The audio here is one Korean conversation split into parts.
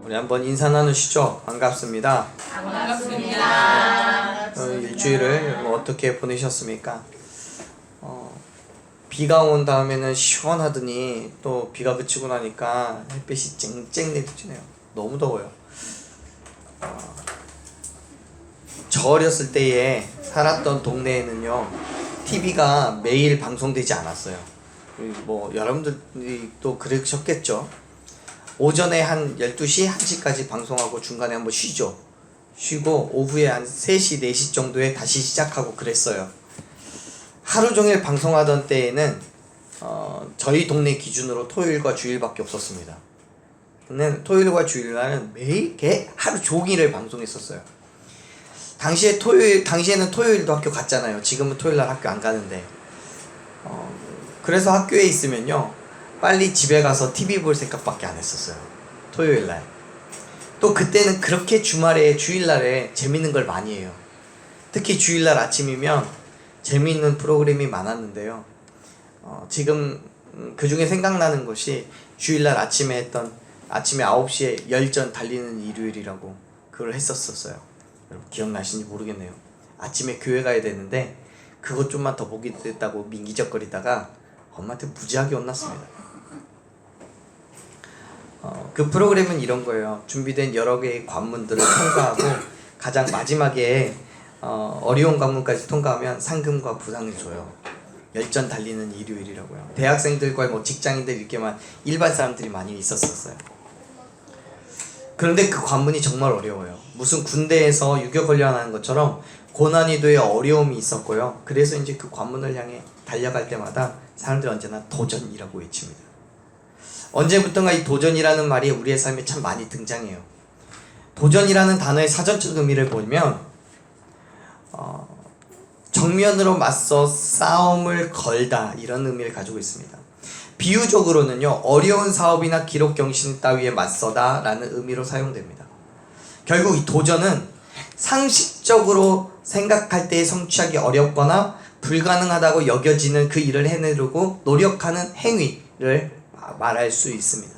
우리 한번 인사 나누시죠. 반갑습니다. 반갑습니다. 일주일을 어떻게 보내셨습니까? 비가 온 다음에는 시원하더니 또 비가 그치고 나니까 햇빛이 쨍쨍 내리치네요. 너무 더워요. 저 어렸을 때에 살았던 동네에는요, TV가 매일 방송되지 않았어요. 뭐 여러분들이 또 그러셨겠죠. 오전에 한 12시, 1시까지 방송하고 중간에 한번 쉬죠. 쉬고 오후에 한 3시, 4시 정도에 다시 시작하고 그랬어요. 하루 종일 방송하던 때에는 저희 동네 기준으로 토요일과 주일밖에 없었습니다. 근데 토요일과 주일날은 매일 하루 종일을 방송했었어요. 당시에는 토요일도 학교 갔잖아요. 지금은 토요일날 학교 안 가는데, 그래서 학교에 있으면요, 빨리 집에 가서 TV 볼 생각밖에 안 했었어요. 토요일날. 또 그때는 그렇게 주일날에 재밌는 걸 많이 해요. 특히 주일날 아침이면 재미있는 프로그램이 많았는데요. 지금 그 중에 생각나는 것이 주일날 아침에 했던, 아침에 9시에 열전 달리는 일요일이라고 그걸 했었어요. 여러분 기억나시는지 모르겠네요. 아침에 교회 가야 되는데 그것 좀만 더 보겠다고 민기적거리다가 엄마한테 무지하게 혼났습니다. 그 프로그램은 이런 거예요. 준비된 여러 개의 관문들을 통과하고 가장 마지막에 어려운 관문까지 통과하면 상금과 부상을 줘요. 열전 달리는 일요일이라고요. 대학생들과 뭐 직장인들 이렇게만, 일반 사람들이 많이 있었어요. 그런데 그 관문이 정말 어려워요. 무슨 군대에서 유교 훈련하는 것처럼 고난이도의 어려움이 있었고요. 그래서 이제 그 관문을 향해 달려갈 때마다 사람들이 언제나 도전이라고 외칩니다. 언제부턴가 이 도전이라는 말이 우리의 삶에 참 많이 등장해요. 도전이라는 단어의 사전적 의미를 보면 정면으로 맞서 싸움을 걸다, 이런 의미를 가지고 있습니다. 비유적으로는요, 어려운 사업이나 기록 경신 따위에 맞서다 라는 의미로 사용됩니다. 결국 이 도전은 상식적으로 생각할 때 성취하기 어렵거나 불가능하다고 여겨지는 그 일을 해내려고 노력하는 행위를 말할 수 있습니다.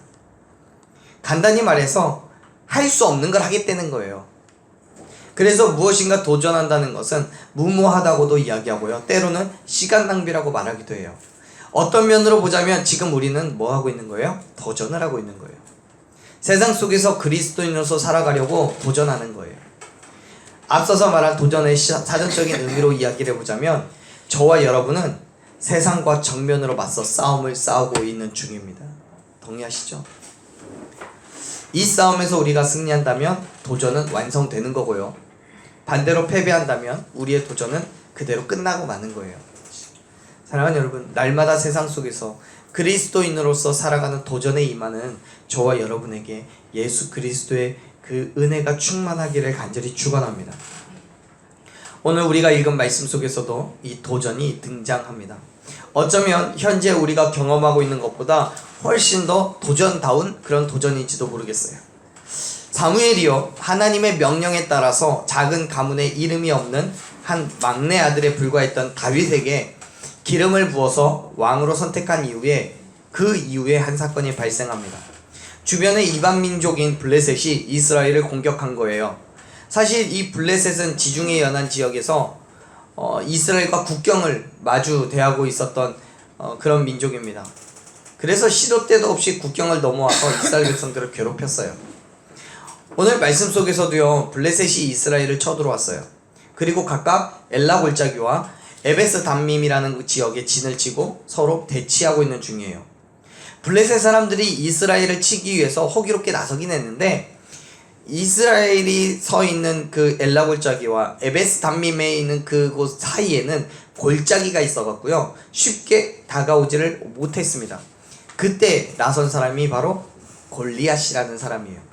간단히 말해서 할 수 없는 걸 하겠다는 거예요. 그래서 무엇인가 도전한다는 것은 무모하다고도 이야기하고요, 때로는 시간 낭비라고 말하기도 해요. 어떤 면으로 보자면 지금 우리는 뭐 하고 있는 거예요? 도전을 하고 있는 거예요. 세상 속에서 그리스도인으로서 살아가려고 도전하는 거예요. 앞서서 말한 도전의 사전적인 의미로 이야기를 해보자면, 저와 여러분은 세상과 정면으로 맞서 싸움을 싸우고 있는 중입니다. 동의하시죠? 이 싸움에서 우리가 승리한다면 도전은 완성되는 거고요, 반대로 패배한다면 우리의 도전은 그대로 끝나고 마는 거예요. 사랑하는 여러분, 날마다 세상 속에서 그리스도인으로서 살아가는 도전에 임하는 저와 여러분에게 예수 그리스도의 그 은혜가 충만하기를 간절히 축원합니다. 오늘 우리가 읽은 말씀 속에서도 이 도전이 등장합니다. 어쩌면 현재 우리가 경험하고 있는 것보다 훨씬 더 도전다운 그런 도전인지도 모르겠어요. 사무엘이요, 하나님의 명령에 따라서 작은 가문에 이름이 없는 한 막내 아들에 불과했던 다윗에게 기름을 부어서 왕으로 선택한 이후에, 그 이후에 한 사건이 발생합니다. 주변의 이방 민족인 블레셋이 이스라엘을 공격한 거예요. 사실 이 블레셋은 지중해 연안 지역에서 이스라엘과 국경을 마주 대하고 있었던 그런 민족입니다. 그래서 시도 때도 없이 국경을 넘어와서 이스라엘 백성들을 괴롭혔어요. 오늘 말씀 속에서도요, 블레셋이 이스라엘을 쳐들어왔어요. 그리고 각각 엘라 골짜기와 에베스 담밈이라는 그 지역에 진을 치고 서로 대치하고 있는 중이에요. 블레셋 사람들이 이스라엘을 치기 위해서 호기롭게 나서긴 했는데, 이스라엘이 서 있는 그 엘라 골짜기와 에베스 담밈에 있는 그곳 사이에는 골짜기가 있어갖고요, 쉽게 다가오지를 못했습니다. 그때 나선 사람이 바로 골리앗이라는 사람이에요.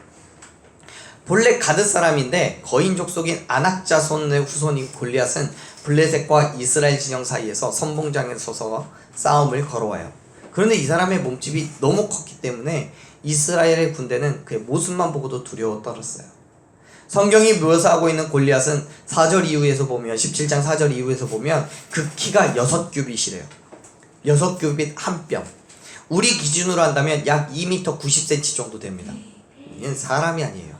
본래 가드 사람인데 거인족 속인 아낙 자손의 후손인 골리앗은 블레셋과 이스라엘 진영 사이에서 선봉장에 서서 싸움을 걸어와요. 그런데 이 사람의 몸집이 너무 컸기 때문에 이스라엘의 군대는 그의 모습만 보고도 두려워 떨었어요. 성경이 묘사하고 있는 골리앗은 4절 이후에서 보면, 17장 4절 이후에서 보면 그 키가 6규빗이래요. 6규빗 한 뼘. 우리 기준으로 한다면 약 2m 90cm 정도 됩니다. 얘는 사람이 아니에요.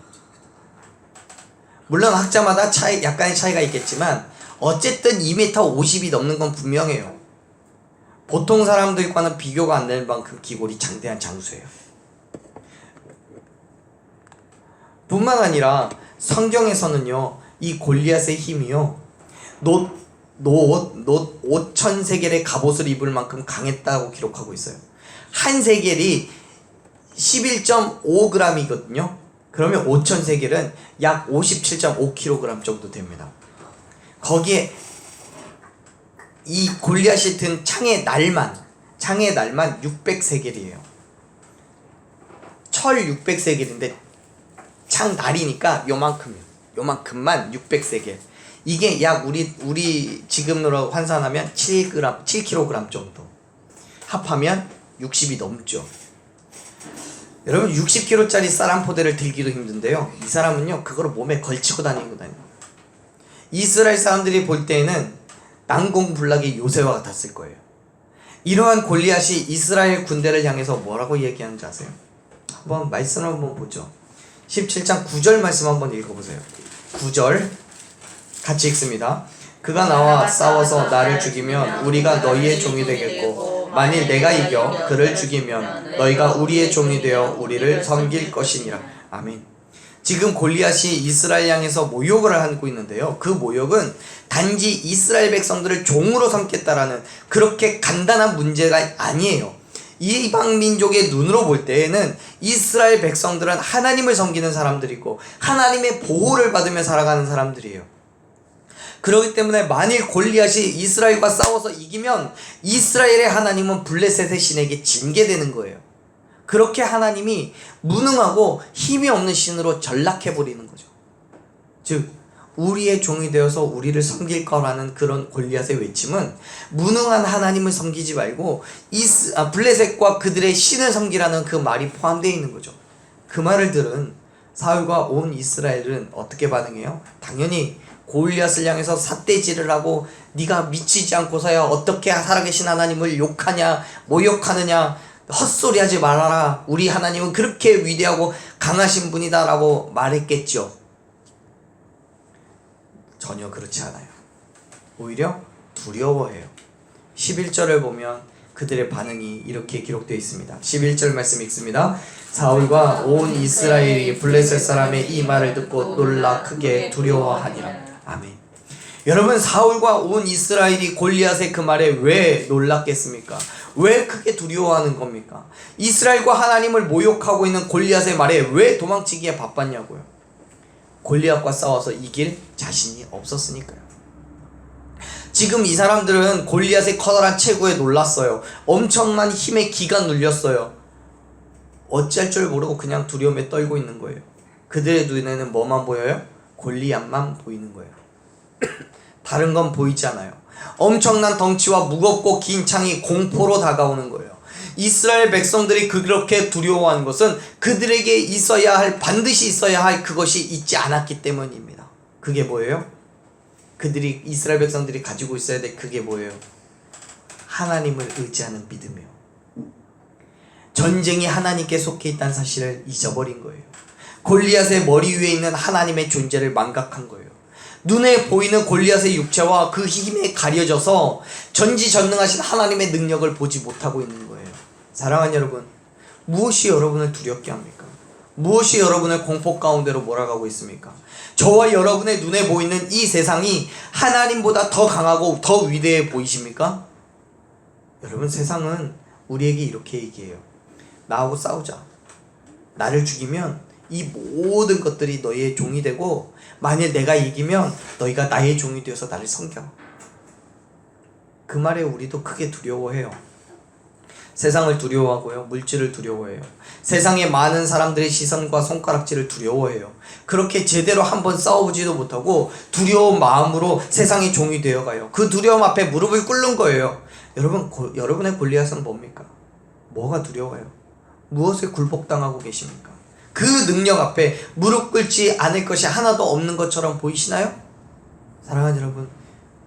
물론 학자마다 약간의 차이가 있겠지만 어쨌든 2m 50이 넘는 건 분명해요. 보통 사람들과는 비교가 안 될 만큼 기골이 장대한 장수예요. 뿐만 아니라 성경에서는요, 이 골리앗의 힘이요, 놋 5,000세겔의 갑옷을 입을 만큼 강했다고 기록하고 있어요. 한 세겔이 11.5g이거든요. 그러면 5,000세겔은 약 57.5kg 정도 됩니다. 거기에 이 골리앗이 든 창의 날만 600세겔이에요. 철 600세겔인데 창 날이니까 요만큼만 600세겔. 이게 약 우리 지금으로 환산하면 7kg 정도. 합하면 60이 넘죠. 여러분 60kg짜리 쌀 한 포대를 들기도 힘든데요. 이 사람은요, 그거를 몸에 걸치고 다니거든요. 이스라엘 사람들이 볼 때에는 난공불락의 요새와 같았을 거예요. 이러한 골리앗이 이스라엘 군대를 향해서 뭐라고 얘기하는지 아세요? 한번 말씀을 한번 보죠. 17장 9절 말씀 한번 읽어보세요. 9절 같이 읽습니다. 그가 나와 싸워서 나를 죽이면 우리가 너희의 종이 되겠고, 만일 내가 이겨 그를 죽이면 너희가 우리의 종이 되어 우리를 섬길 것이니라. 아멘. 지금 골리앗이 이스라엘 향해서 모욕을 하고 있는데요, 그 모욕은 단지 이스라엘 백성들을 종으로 삼겠다라는 그렇게 간단한 문제가 아니에요. 이방 민족의 눈으로 볼 때에는 이스라엘 백성들은 하나님을 섬기는 사람들이고 하나님의 보호를 받으며 살아가는 사람들이에요. 그렇기 때문에 만일 골리앗이 이스라엘과 싸워서 이기면 이스라엘의 하나님은 블레셋의 신에게 징계되는 거예요. 그렇게 하나님이 무능하고 힘이 없는 신으로 전락해버리는 거죠. 즉 우리의 종이 되어서 우리를 섬길 거라는 그런 골리앗의 외침은 무능한 하나님을 섬기지 말고 블레셋과 그들의 신을 섬기라는 그 말이 포함되어 있는 거죠. 그 말을 들은 사울과 온 이스라엘은 어떻게 반응해요? 당연히 골리앗을 향해서 삿대질을 하고, 네가 미치지 않고서야 어떻게 살아계신 하나님을 욕하냐, 모욕하느냐, 헛소리하지 말아라, 우리 하나님은 그렇게 위대하고 강하신 분이다 라고 말했겠죠. 전혀 그렇지 않아요. 오히려 두려워해요. 11절을 보면 그들의 반응이 이렇게 기록되어 있습니다. 11절 말씀 읽습니다. 사울과 온 이스라엘이 블레셋 사람의 이 말을 듣고 놀라 크게 두려워하니라. 아멘. 여러분, 사울과 온 이스라엘이 골리앗의 그 말에 왜 놀랐겠습니까? 왜 크게 두려워하는 겁니까? 이스라엘과 하나님을 모욕하고 있는 골리앗의 말에 왜 도망치기에 바빴냐고요. 골리앗과 싸워서 이길 자신이 없었으니까요. 지금 이 사람들은 골리앗의 커다란 체구에 놀랐어요. 엄청난 힘에 기가 눌렸어요. 어찌할 줄 모르고 그냥 두려움에 떨고 있는 거예요. 그들의 눈에는 뭐만 보여요? 골리앗만 보이는 거예요. 다른 건 보이지 않아요. 엄청난 덩치와 무겁고 긴 창이 공포로 다가오는 거예요. 이스라엘 백성들이 그렇게 두려워한 것은 그들에게 반드시 있어야 할 그것이 있지 않았기 때문입니다. 그게 뭐예요? 이스라엘 백성들이 가지고 있어야 될 그게 뭐예요? 하나님을 의지하는 믿음이에요. 전쟁이 하나님께 속해 있다는 사실을 잊어버린 거예요. 골리앗의 머리 위에 있는 하나님의 존재를 망각한 거예요. 눈에 보이는 골리앗의 육체와 그 힘에 가려져서 전지전능하신 하나님의 능력을 보지 못하고 있는 거예요. 사랑하는 여러분, 무엇이 여러분을 두렵게 합니까? 무엇이 여러분을 공포 가운데로 몰아가고 있습니까? 저와 여러분의 눈에 보이는 이 세상이 하나님보다 더 강하고 더 위대해 보이십니까? 여러분, 세상은 우리에게 이렇게 얘기해요. 나하고 싸우자. 나를 죽이면 이 모든 것들이 너희의 종이 되고, 만일 내가 이기면 너희가 나의 종이 되어서 나를 섬겨. 그 말에 우리도 크게 두려워해요. 세상을 두려워하고요, 물질을 두려워해요. 세상의 많은 사람들의 시선과 손가락질을 두려워해요. 그렇게 제대로 한번 싸우지도 못하고 두려운 마음으로 세상의 종이 되어가요. 그 두려움 앞에 무릎을 꿇는 거예요. 여러분, 여러분의 골리앗은 뭡니까? 뭐가 두려워요? 무엇에 굴복당하고 계십니까? 그 능력 앞에 무릎 꿇지 않을 것이 하나도 없는 것처럼 보이시나요? 사랑하는 여러분,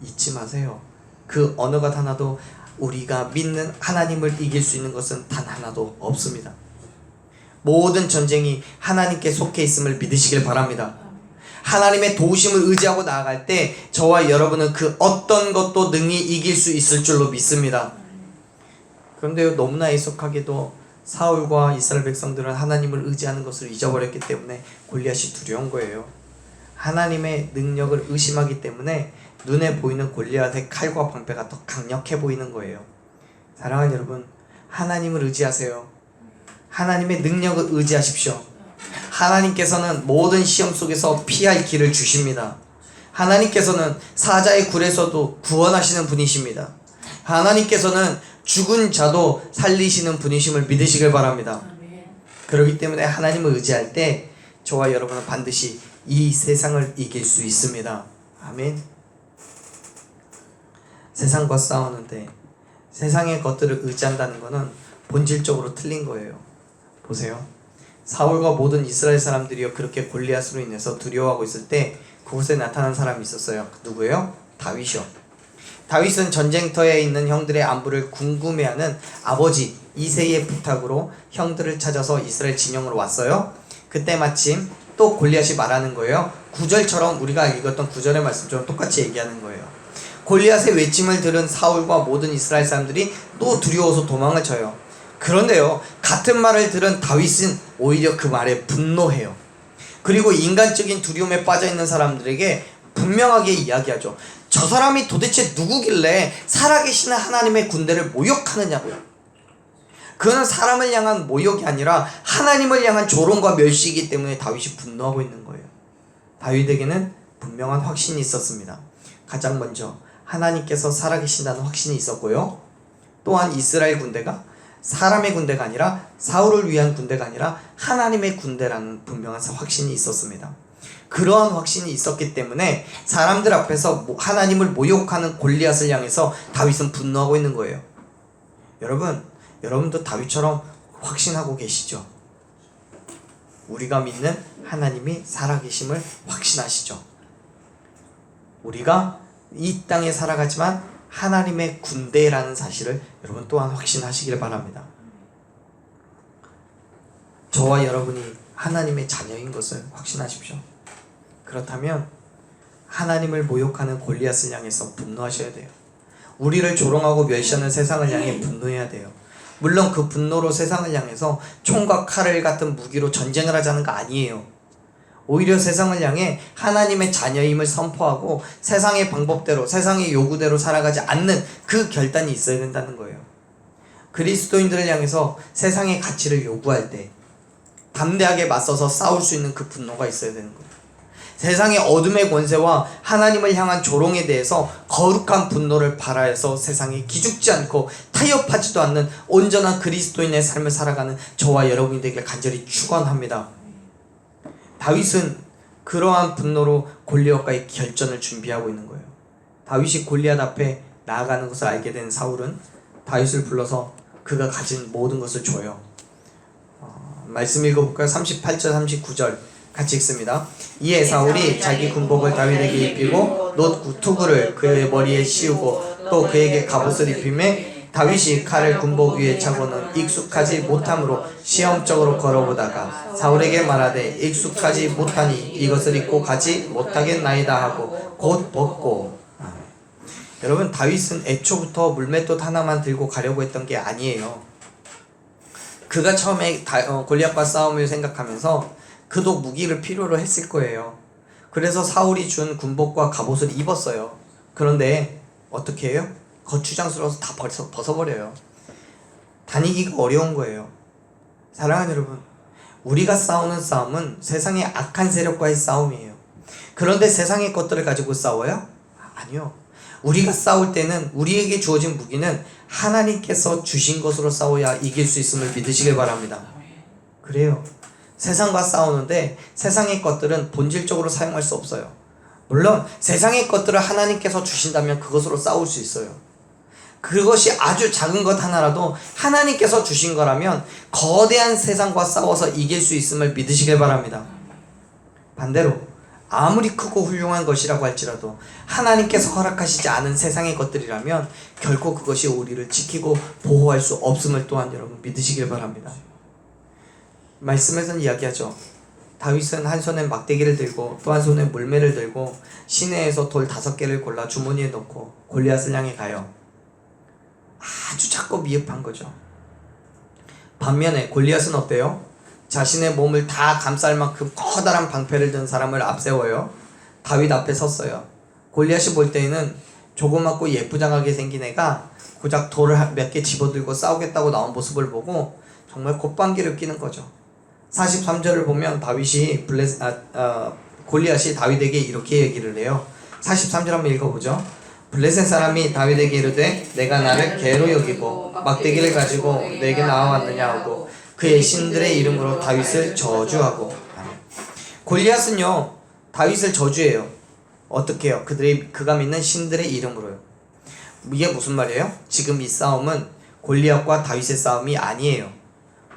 잊지 마세요. 그 어느 것 하나도 우리가 믿는 하나님을 이길 수 있는 것은 단 하나도 없습니다. 모든 전쟁이 하나님께 속해 있음을 믿으시길 바랍니다. 하나님의 도우심을 의지하고 나아갈 때 저와 여러분은 그 어떤 것도 능히 이길 수 있을 줄로 믿습니다. 그런데 너무나 애석하게도 사울과 이스라엘 백성들은 하나님을 의지하는 것을 잊어버렸기 때문에 골리앗이 두려운 거예요. 하나님의 능력을 의심하기 때문에 눈에 보이는 골리앗의 칼과 방패가 더 강력해 보이는 거예요. 사랑하는 여러분, 하나님을 의지하세요. 하나님의 능력을 의지하십시오. 하나님께서는 모든 시험 속에서 피할 길을 주십니다. 하나님께서는 사자의 굴에서도 구원하시는 분이십니다. 하나님께서는 죽은 자도 살리시는 분이심을 믿으시길 바랍니다. 그렇기 때문에 하나님을 의지할 때 저와 여러분은 반드시 이 세상을 이길 수 있습니다. 아멘. 세상과 싸우는데 세상의 것들을 의지한다는 것은 본질적으로 틀린 거예요. 보세요. 사울과 모든 이스라엘 사람들이요 그렇게 골리앗으로 인해서 두려워하고 있을 때 그곳에 나타난 사람이 있었어요. 누구예요? 다윗이요. 다윗은 전쟁터에 있는 형들의 안부를 궁금해하는 아버지 이새의 부탁으로 형들을 찾아서 이스라엘 진영으로 왔어요. 그때 마침 또 골리앗이 말하는 거예요. 9절처럼 우리가 읽었던 9절의 말씀처럼 똑같이 얘기하는 거예요. 골리앗의 외침을 들은 사울과 모든 이스라엘 사람들이 또 두려워서 도망을 쳐요. 그런데요, 같은 말을 들은 다윗은 오히려 그 말에 분노해요. 그리고 인간적인 두려움에 빠져있는 사람들에게 분명하게 이야기하죠. 저 사람이 도대체 누구길래 살아계시는 하나님의 군대를 모욕하느냐고요. 그는 사람을 향한 모욕이 아니라 하나님을 향한 조롱과 멸시이기 때문에 다윗이 분노하고 있는 거예요. 다윗에게는 분명한 확신이 있었습니다. 가장 먼저 하나님께서 살아계신다는 확신이 있었고요. 또한 이스라엘 군대가 사람의 군대가 아니라 사울을 위한 군대가 아니라 하나님의 군대라는 분명한 확신이 있었습니다. 그러한 확신이 있었기 때문에 사람들 앞에서 하나님을 모욕하는 골리앗을 향해서 다윗은 분노하고 있는 거예요. 여러분도 다윗처럼 확신하고 계시죠? 우리가 믿는 하나님이 살아계심을 확신하시죠? 우리가 이 땅에 살아가지만 하나님의 군대라는 사실을 여러분 또한 확신하시길 바랍니다. 저와 여러분이 하나님의 자녀인 것을 확신하십시오. 그렇다면 하나님을 모욕하는 골리앗을 향해서 분노하셔야 돼요. 우리를 조롱하고 멸시하는 세상을 향해 분노해야 돼요. 물론 그 분노로 세상을 향해서 총과 칼을 같은 무기로 전쟁을 하자는 거 아니에요. 오히려 세상을 향해 하나님의 자녀임을 선포하고 세상의 방법대로 세상의 요구대로 살아가지 않는 그 결단이 있어야 된다는 거예요. 그리스도인들을 향해서 세상의 가치를 요구할 때 담대하게 맞서서 싸울 수 있는 그 분노가 있어야 되는 거예요. 세상의 어둠의 권세와 하나님을 향한 조롱에 대해서 거룩한 분노를 발하여서 세상에 기죽지 않고 타협하지도 않는 온전한 그리스도인의 삶을 살아가는 저와 여러분이 되길 간절히 축원합니다. 다윗은 그러한 분노로 골리앗과의 결전을 준비하고 있는 거예요. 다윗이 골리앗 앞에 나아가는 것을 알게 된 사울은 다윗을 불러서 그가 가진 모든 것을 줘요. 말씀 읽어볼까요? 38절 39절 같이 읽습니다. 이에 사울이 자기 군복을 다윗에게 입히고 놋 투구를 그의 머리에 씌우고 또 그에게 갑옷을 입히매 다윗이 칼을 군복 위에 차고는 익숙하지 못함으로 시험적으로 걸어보다가 사울에게 말하되 익숙하지 못하니 이것을 입고 가지 못하겠나이다 하고 곧 벗고. 여러분, 다윗은 애초부터 물맷돌 하나만 들고 가려고 했던 게 아니에요. 그가 처음에 골리앗과 싸움을 생각하면서 그도 무기를 필요로 했을 거예요. 그래서 사울이 준 군복과 갑옷을 입었어요. 그런데 어떻게 해요? 거추장스러워서 다 벗어버려요. 다니기가 어려운 거예요. 사랑하는 여러분, 우리가 싸우는 싸움은 세상의 악한 세력과의 싸움이에요. 그런데 세상의 것들을 가지고 싸워요? 아니요. 우리가 싸울 때는 우리에게 주어진 무기는 하나님께서 주신 것으로 싸워야 이길 수 있음을 믿으시길 바랍니다. 그래요. 세상과 싸우는데 세상의 것들은 본질적으로 사용할 수 없어요. 물론 세상의 것들을 하나님께서 주신다면 그것으로 싸울 수 있어요. 그것이 아주 작은 것 하나라도 하나님께서 주신 거라면 거대한 세상과 싸워서 이길 수 있음을 믿으시길 바랍니다. 반대로 아무리 크고 훌륭한 것이라고 할지라도 하나님께서 허락하시지 않은 세상의 것들이라면 결코 그것이 우리를 지키고 보호할 수 없음을 또한 여러분 믿으시길 바랍니다. 말씀에서는 이야기하죠. 다윗은 한 손에 막대기를 들고 또 한 손에 물매를 들고 시내에서 돌 5개를 골라 주머니에 넣고 골리앗을 향해 가요. 아주 작고 미흡한 거죠. 반면에 골리앗은 어때요? 자신의 몸을 다 감쌀 만큼 커다란 방패를 든 사람을 앞세워요. 다윗 앞에 섰어요. 골리앗이 볼 때에는 조그맣고 예쁘장하게 생긴 애가 고작 돌을 몇 개 집어들고 싸우겠다고 나온 모습을 보고 정말 콧방귀를 뀌는 거죠. 43절을 보면 골리앗이 다윗에게 이렇게 얘기를 해요. 43절 한번 읽어보죠. 블레셋 사람이 다윗에게 이르되 내가 나를 개로 여기고 막대기를 가지고 내게 나와왔느냐 하고 그의 신들의 이름으로 다윗을 저주하고. 골리앗은요 다윗을 저주해요. 어떻게 해요? 그가 믿는 신들의 이름으로요. 이게 무슨 말이에요? 지금 이 싸움은 골리앗과 다윗의 싸움이 아니에요.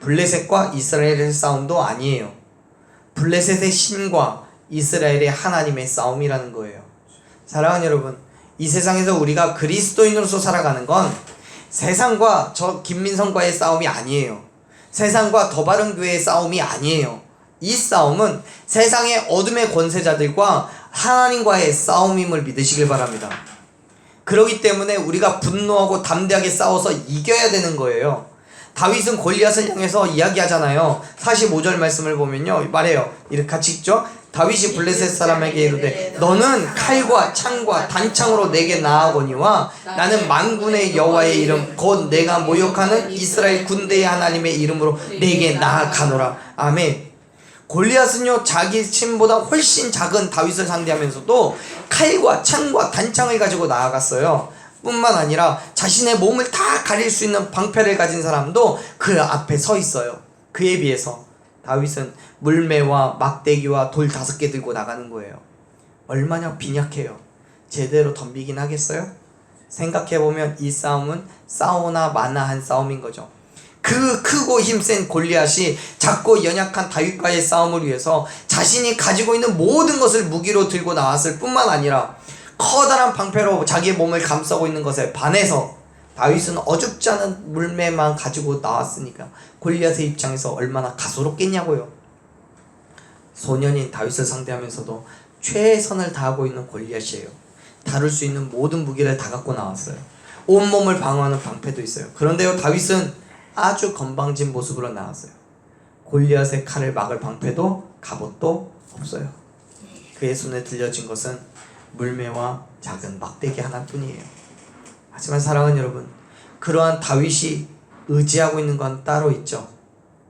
블레셋과 이스라엘의 싸움도 아니에요. 블레셋의 신과 이스라엘의 하나님의 싸움이라는 거예요. 사랑하는 여러분, 이 세상에서 우리가 그리스도인으로서 살아가는 건 세상과 저 김민성과의 싸움이 아니에요. 세상과 더 바른 교회의 싸움이 아니에요. 이 싸움은 세상의 어둠의 권세자들과 하나님과의 싸움임을 믿으시길 바랍니다. 그렇기 때문에 우리가 분노하고 담대하게 싸워서 이겨야 되는 거예요. 다윗은 골리앗을 향해서 이야기하잖아요. 45절 말씀을 보면요 말해요. 이렇게 같이 읽죠. 다윗이 블레셋 사람에게 이르되 너는 칼과 창과 단창으로 내게 나아거니와 나는 만군의 여호와의 이름 곧 내가 모욕하는 이스라엘 군대의 하나님의 이름으로 내게 나아가노라. 아멘. 골리앗은요 자기 친보다 훨씬 작은 다윗을 상대하면서도 칼과 창과 단창을 가지고 나아갔어요. 뿐만 아니라 자신의 몸을 다 가릴 수 있는 방패를 가진 사람도 그 앞에 서 있어요. 그에 비해서 다윗은 물매와 막대기와 돌 5개 들고 나가는 거예요. 얼마나 빈약해요. 제대로 덤비긴 하겠어요? 생각해보면 이 싸움은 싸우나 마나한 싸움인 거죠. 그 크고 힘센 골리앗이 작고 연약한 다윗과의 싸움을 위해서 자신이 가지고 있는 모든 것을 무기로 들고 나왔을 뿐만 아니라 커다란 방패로 자기의 몸을 감싸고 있는 것에 반해서 다윗은 어줍지 않은 물매만 가지고 나왔으니까 골리앗의 입장에서 얼마나 가소롭겠냐고요. 소년인 다윗을 상대하면서도 최선을 다하고 있는 골리앗이에요. 다룰 수 있는 모든 무기를 다 갖고 나왔어요. 온몸을 방어하는 방패도 있어요. 그런데요 다윗은 아주 건방진 모습으로 나왔어요. 골리앗의 칼을 막을 방패도 갑옷도 없어요. 그의 손에 들려진 것은 물매와 작은 막대기 하나뿐이에요. 하지만 사랑하는 여러분, 그러한 다윗이 의지하고 있는 건 따로 있죠.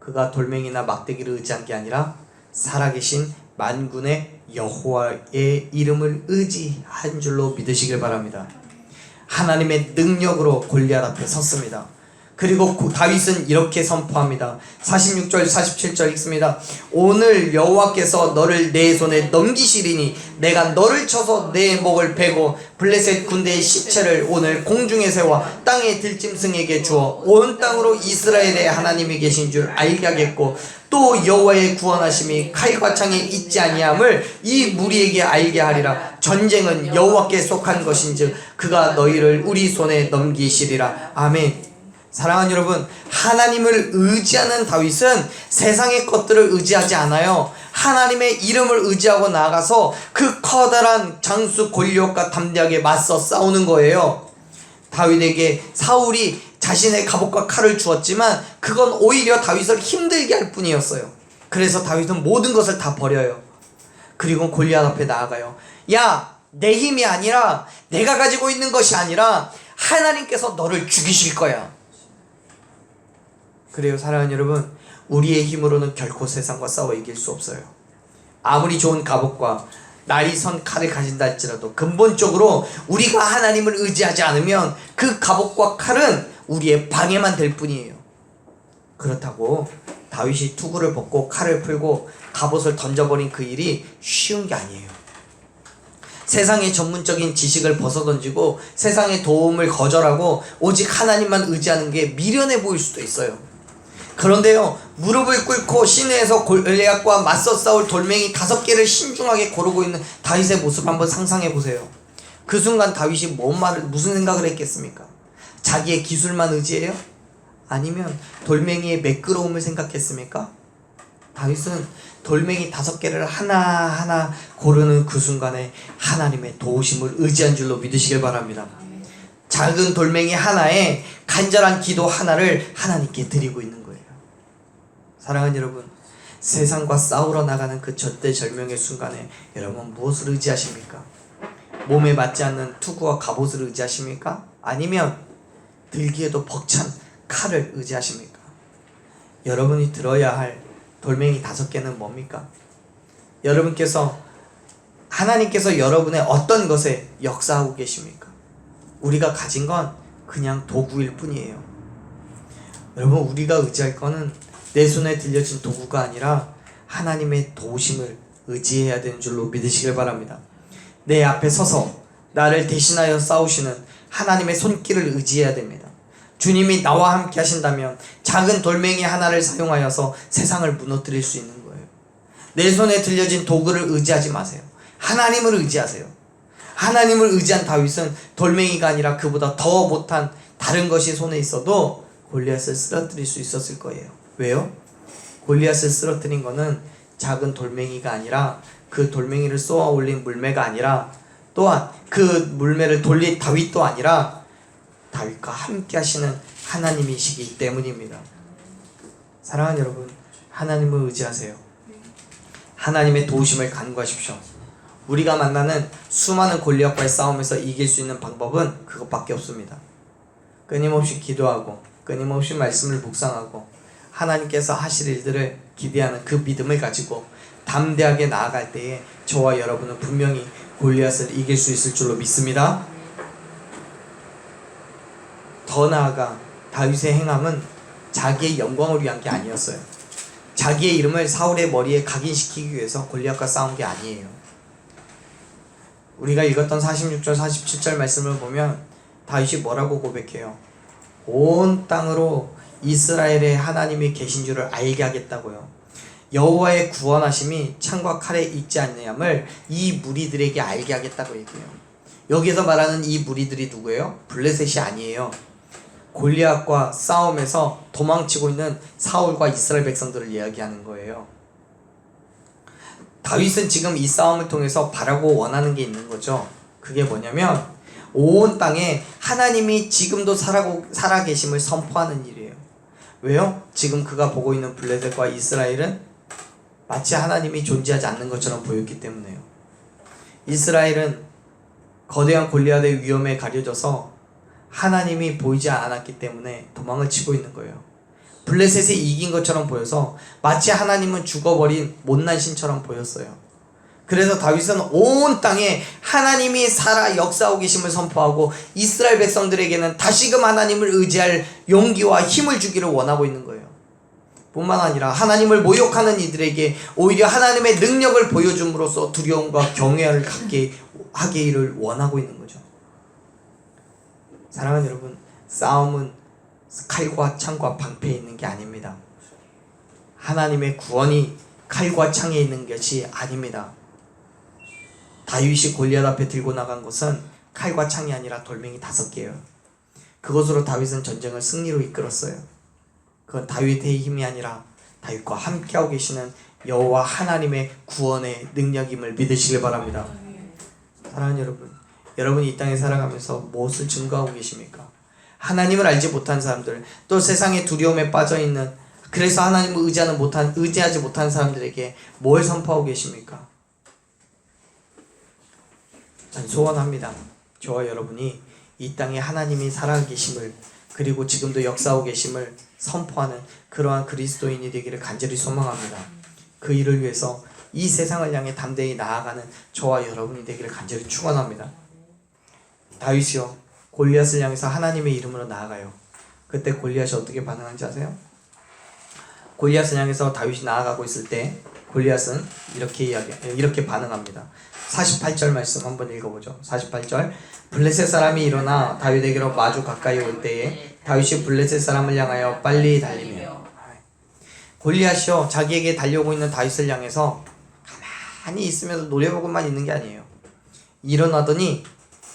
그가 돌멩이나 막대기를 의지한 게 아니라 살아계신 만군의 여호와의 이름을 의지한 줄로 믿으시길 바랍니다. 하나님의 능력으로 골리앗 앞에 섰습니다. 그리고 다윗은 이렇게 선포합니다. 46절 47절 읽습니다. 오늘 여호와께서 너를 내 손에 넘기시리니 내가 너를 쳐서 내 목을 베고 블레셋 군대의 시체를 오늘 공중에 세워 땅의 들짐승에게 주어 온 땅으로 이스라엘의 하나님이 계신 줄 알게 하겠고 또 여호와의 구원하심이 칼과 창에 있지 아니함을 이 무리에게 알게 하리라. 전쟁은 여호와께 속한 것인즉 그가 너희를 우리 손에 넘기시리라. 아멘. 사랑하는 여러분, 하나님을 의지하는 다윗은 세상의 것들을 의지하지 않아요. 하나님의 이름을 의지하고 나아가서 그 커다란 장수 골리앗과 담대하게 맞서 싸우는 거예요. 다윗에게 사울이 자신의 갑옷과 칼을 주었지만 그건 오히려 다윗을 힘들게 할 뿐이었어요. 그래서 다윗은 모든 것을 다 버려요. 그리고 골리앗 앞에 나아가요. 야, 내 힘이 아니라 내가 가지고 있는 것이 아니라 하나님께서 너를 죽이실 거야. 그래요. 사랑하는 여러분, 우리의 힘으로는 결코 세상과 싸워 이길 수 없어요. 아무리 좋은 갑옷과 날이 선 칼을 가진다 할지라도 근본적으로 우리가 하나님을 의지하지 않으면 그 갑옷과 칼은 우리의 방해만 될 뿐이에요. 그렇다고 다윗이 투구를 벗고 칼을 풀고 갑옷을 던져버린 그 일이 쉬운 게 아니에요. 세상의 전문적인 지식을 벗어던지고 세상의 도움을 거절하고 오직 하나님만 의지하는 게 미련해 보일 수도 있어요. 그런데요, 무릎을 꿇고 시내에서 골리앗과 맞서 싸울 돌멩이 5개를 신중하게 고르고 있는 다윗의 모습을 한번 상상해 보세요. 그 순간 다윗이 무슨 생각을 했겠습니까? 자기의 기술만 의지해요? 아니면 돌멩이의 매끄러움을 생각했습니까? 다윗은 돌멩이 5개를 하나하나 고르는 그 순간에 하나님의 도우심을 의지한 줄로 믿으시길 바랍니다. 작은 돌멩이 하나에 간절한 기도 하나를 하나님께 드리고 있는 거예요. 사랑하는 여러분, 세상과 싸우러 나가는 그 절대절명의 순간에 여러분 무엇을 의지하십니까? 몸에 맞지 않는 투구와 갑옷을 의지하십니까? 아니면 들기에도 벅찬 칼을 의지하십니까? 여러분이 들어야 할 돌멩이 5개는 뭡니까? 하나님께서 여러분의 어떤 것에 역사하고 계십니까? 우리가 가진 건 그냥 도구일 뿐이에요. 여러분, 우리가 의지할 거는 내 손에 들려진 도구가 아니라 하나님의 도우심을 의지해야 되는 줄로 믿으시길 바랍니다. 내 앞에 서서 나를 대신하여 싸우시는 하나님의 손길을 의지해야 됩니다. 주님이 나와 함께 하신다면 작은 돌멩이 하나를 사용하여서 세상을 무너뜨릴 수 있는 거예요. 내 손에 들려진 도구를 의지하지 마세요. 하나님을 의지하세요. 하나님을 의지한 다윗은 돌멩이가 아니라 그보다 더 못한 다른 것이 손에 있어도 골리앗을 쓰러뜨릴 수 있었을 거예요. 왜요? 골리앗을 쓰러뜨린 거는 작은 돌멩이가 아니라 그 돌멩이를 쏘아 올린 물매가 아니라 또한 그 물매를 돌린 다윗도 아니라 다윗과 함께 하시는 하나님이시기 때문입니다. 사랑하는 여러분, 하나님을 의지하세요. 하나님의 도우심을 간구하십시오. 우리가 만나는 수많은 골리앗과의 싸움에서 이길 수 있는 방법은 그것밖에 없습니다. 끊임없이 기도하고 끊임없이 말씀을 묵상하고 하나님께서 하실 일들을 기대하는 그 믿음을 가지고 담대하게 나아갈 때에 저와 여러분은 분명히 골리앗을 이길 수 있을 줄로 믿습니다. 더 나아가 다윗의 행함은 자기의 영광을 위한 게 아니었어요. 자기의 이름을 사울의 머리에 각인시키기 위해서 골리앗과 싸운 게 아니에요. 우리가 읽었던 46절 47절 말씀을 보면 다윗이 뭐라고 고백해요? 온 땅으로 이스라엘의 하나님이 계신 줄을 알게 하겠다고요. 여호와의 구원하심이 창과 칼에 있지 않냐함을 이 무리들에게 알게 하겠다고 얘기해요. 여기서 말하는 이 무리들이 누구예요? 블레셋이 아니에요. 골리앗과 싸움에서 도망치고 있는 사울과 이스라엘 백성들을 이야기하는 거예요. 다윗은 지금 이 싸움을 통해서 바라고 원하는 게 있는 거죠. 그게 뭐냐면 온 땅에 하나님이 지금도 살아계심을 선포하는 일이에요. 왜요? 지금 그가 보고 있는 블레셋과 이스라엘은 마치 하나님이 존재하지 않는 것처럼 보였기 때문에요. 이스라엘은 거대한 골리앗의 위험에 가려져서 하나님이 보이지 않았기 때문에 도망을 치고 있는 거예요. 블레셋이 이긴 것처럼 보여서 마치 하나님은 죽어버린 못난 신처럼 보였어요. 그래서 다윗은 온 땅에 하나님이 살아 역사하고 계심을 선포하고 이스라엘 백성들에게는 다시금 하나님을 의지할 용기와 힘을 주기를 원하고 있는 거예요. 뿐만 아니라 하나님을 모욕하는 이들에게 오히려 하나님의 능력을 보여줌으로써 두려움과 경외를 갖게 하기를 원하고 있는 거죠. 사랑하는 여러분, 싸움은 칼과 창과 방패에 있는 게 아닙니다. 하나님의 구원이 칼과 창에 있는 것이 아닙니다. 다윗이 골리앗 앞에 들고 나간 것은 칼과 창이 아니라 돌멩이 5개예요. 그것으로 다윗은 전쟁을 승리로 이끌었어요. 그건 다윗의 힘이 아니라 다윗과 함께하고 계시는 여호와 하나님의 구원의 능력임을 믿으시길 바랍니다. 사랑하는 여러분, 여러분이 이 땅에 살아가면서 무엇을 증거하고 계십니까? 하나님을 알지 못한 사람들, 또 세상의 두려움에 빠져있는, 그래서 하나님을 의지하지 못한 사람들에게 뭘 선포하고 계십니까? 전 소원합니다. 저와 여러분이 이 땅에 하나님이 살아계심을, 그리고 지금도 역사하고 계심을 선포하는 그러한 그리스도인이 되기를 간절히 소망합니다. 그 일을 위해서 이 세상을 향해 담대히 나아가는 저와 여러분이 되기를 간절히 축원합니다. 다윗이요, 골리앗을 향해서 하나님의 이름으로 나아가요. 그때 골리앗이 어떻게 반응하는지 아세요? 골리앗을 향해서 다윗이 나아가고 있을 때 골리앗은 이렇게 반응합니다. 48절 말씀 한번 읽어보죠. 48절, 블레셋 사람이 일어나 다윗에게로 마주 가까이 올 때에 다윗이 블레셋 사람을 향하여 빨리 달리며, 골리앗이요, 자기에게 달려오고 있는 다윗을 향해서 가만히 있으면서 노려보고만 있는 게 아니에요. 일어나더니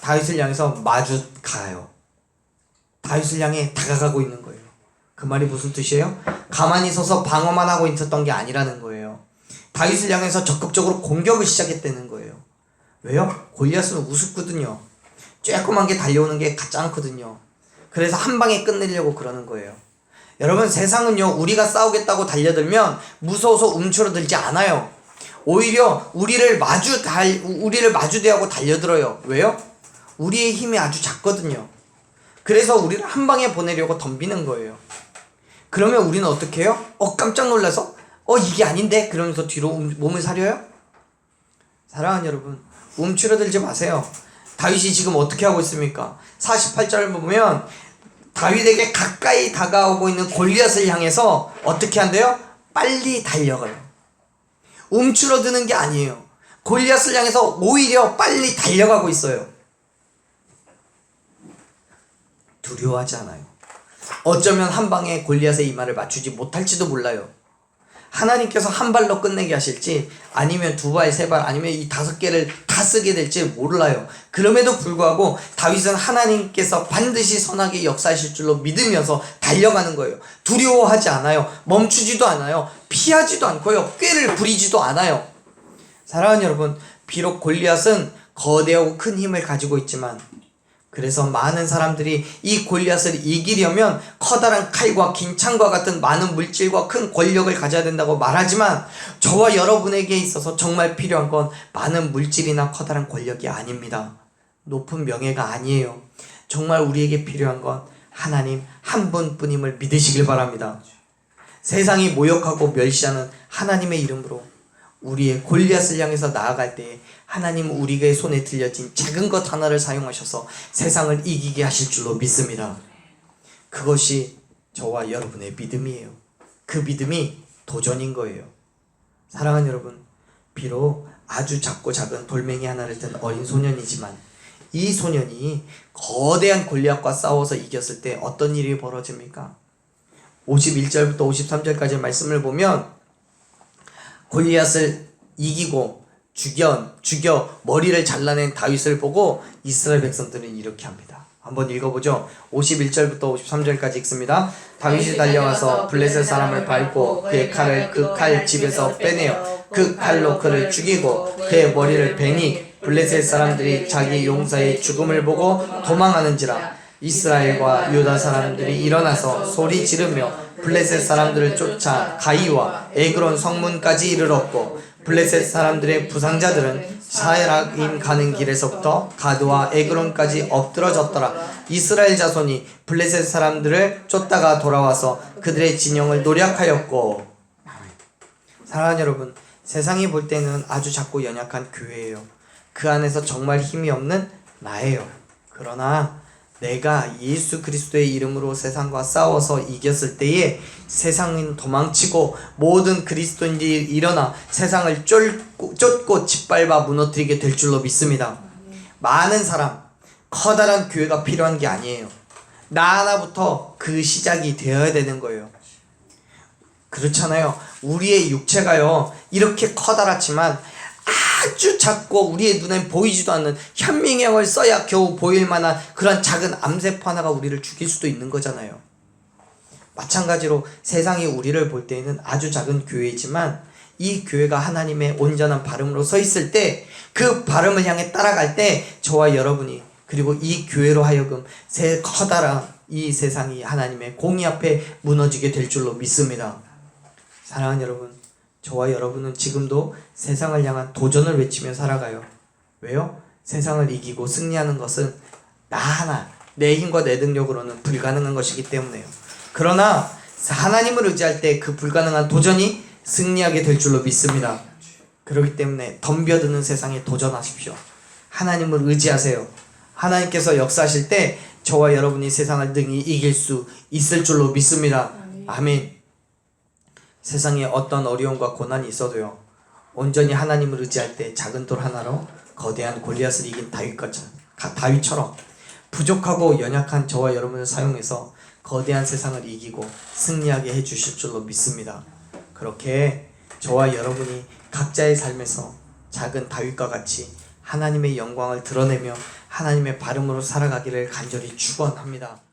다윗을 향해서 마주 가요. 다윗을 향해 다가가고 있는 거예요. 그 말이 무슨 뜻이에요? 가만히 서서 방어만 하고 있었던 게 아니라는 거예요. 다윗을 향해서 적극적으로 공격을 시작했다는 거예요. 왜요? 골리앗은 우습거든요. 조그만 게 달려오는 게 같지 않거든요. 그래서 한 방에 끝내려고 그러는 거예요. 여러분, 세상은요, 우리가 싸우겠다고 달려들면 무서워서 움츠러들지 않아요. 오히려 우리를 마주대하고 달려들어요. 왜요? 우리의 힘이 아주 작거든요. 그래서 우리를 한 방에 보내려고 덤비는 거예요. 그러면 우리는 어떻게 해요? 깜짝 놀라서 이게 아닌데? 그러면서 뒤로 몸을 사려요? 사랑하는 여러분, 움츠러들지 마세요. 다윗이 지금 어떻게 하고 있습니까? 48절을 보면 다윗에게 가까이 다가오고 있는 골리앗을 향해서 어떻게 한대요? 빨리 달려가요. 움츠러드는 게 아니에요. 골리앗을 향해서 오히려 빨리 달려가고 있어요. 두려워하지 않아요. 어쩌면 한 방에 골리앗의 이마를 맞추지 못할지도 몰라요. 하나님께서 한 발로 끝내게 하실지 아니면 두 발, 세 발, 아니면 이 5개를 다 쓰게 될지 몰라요. 그럼에도 불구하고 다윗은 하나님께서 반드시 선하게 역사하실 줄로 믿으면서 달려가는 거예요. 두려워하지 않아요. 멈추지도 않아요. 피하지도 않고요. 꾀를 부리지도 않아요. 사랑하는 여러분, 비록 골리앗은 거대하고 큰 힘을 가지고 있지만, 그래서 많은 사람들이 이 골리앗을 이기려면 커다란 칼과 긴 창과 같은 많은 물질과 큰 권력을 가져야 된다고 말하지만, 저와 여러분에게 있어서 정말 필요한 건 많은 물질이나 커다란 권력이 아닙니다. 높은 명예가 아니에요. 정말 우리에게 필요한 건 하나님 한 분뿐임을 믿으시길 바랍니다. 세상이 모욕하고 멸시하는 하나님의 이름으로 우리의 골리앗을 향해서 나아갈 때에 하나님은 우리의 손에 들려진 작은 것 하나를 사용하셔서 세상을 이기게 하실 줄로 믿습니다. 그것이 저와 여러분의 믿음이에요. 그 믿음이 도전인 거예요. 사랑하는 여러분, 비록 아주 작고 작은 돌멩이 하나를 든 어린 소년이지만 이 소년이 거대한 골리앗과 싸워서 이겼을 때 어떤 일이 벌어집니까? 51절부터 53절까지 말씀을 보면 골리앗을 이기고 죽여 머리를 잘라낸 다윗을 보고 이스라엘 백성들은 이렇게 합니다. 한번 읽어보죠. 51절부터 53절까지 읽습니다. 다윗이 달려가서 블레셋 사람을 밟고 그의 칼을 그 칼 집에서 빼내어 그 칼로 그를 죽이고 그의 머리를 베니 블레셋 사람들이 자기 용사의 죽음을 보고 도망하는지라. 이스라엘과 유다 사람들이 일어나서 소리 지르며 블레셋 사람들을 쫓아 가이와 에그론 성문까지 이르렀고, 블레셋 사람들의 부상자들은 사헤락임 가는 길에서부터 가드와 에그론까지 엎드러졌더라. 이스라엘 자손이 블레셋 사람들을 쫓다가 돌아와서 그들의 진영을 노략하였고. 사랑하는 여러분, 세상이 볼 때는 아주 작고 연약한 교회예요. 그 안에서 정말 힘이 없는 나예요. 그러나 내가 예수 그리스도의 이름으로 세상과 싸워서 이겼을 때에 세상은 도망치고 모든 그리스도인들이 일어나 세상을 쫓고 짓밟아 무너뜨리게 될 줄로 믿습니다. 많은 사람, 커다란 교회가 필요한 게 아니에요. 나 하나부터 그 시작이 되어야 되는 거예요. 그렇잖아요. 우리의 육체가요, 이렇게 커다랗지만 아주 작고 우리의 눈엔 보이지도 않는 현미경을 써야 겨우 보일 만한 그런 작은 암세포 하나가 우리를 죽일 수도 있는 거잖아요. 마찬가지로 세상이 우리를 볼 때에는 아주 작은 교회이지만 이 교회가 하나님의 온전한 발음으로 서 있을 때, 그 발음을 향해 따라갈 때 저와 여러분이, 그리고 이 교회로 하여금 커다란 이 세상이 하나님의 공의 앞에 무너지게 될 줄로 믿습니다. 사랑하는 여러분, 저와 여러분은 지금도 세상을 향한 도전을 외치며 살아가요. 왜요? 세상을 이기고 승리하는 것은 나 하나, 내 힘과 내 능력으로는 불가능한 것이기 때문에요. 그러나 하나님을 의지할 때 그 불가능한 도전이 승리하게 될 줄로 믿습니다. 그렇기 때문에 덤벼드는 세상에 도전하십시오. 하나님을 의지하세요. 하나님께서 역사하실 때 저와 여러분이 세상을 능히 이길 수 있을 줄로 믿습니다. 아멘. 세상에 어떤 어려움과 고난이 있어도요, 온전히 하나님을 의지할 때 작은 돌 하나로 거대한 골리앗을 이긴 다윗처럼 부족하고 연약한 저와 여러분을 사용해서 거대한 세상을 이기고 승리하게 해주실 줄로 믿습니다. 그렇게 저와 여러분이 각자의 삶에서 작은 다윗과 같이 하나님의 영광을 드러내며 하나님의 발음으로 살아가기를 간절히 축원합니다.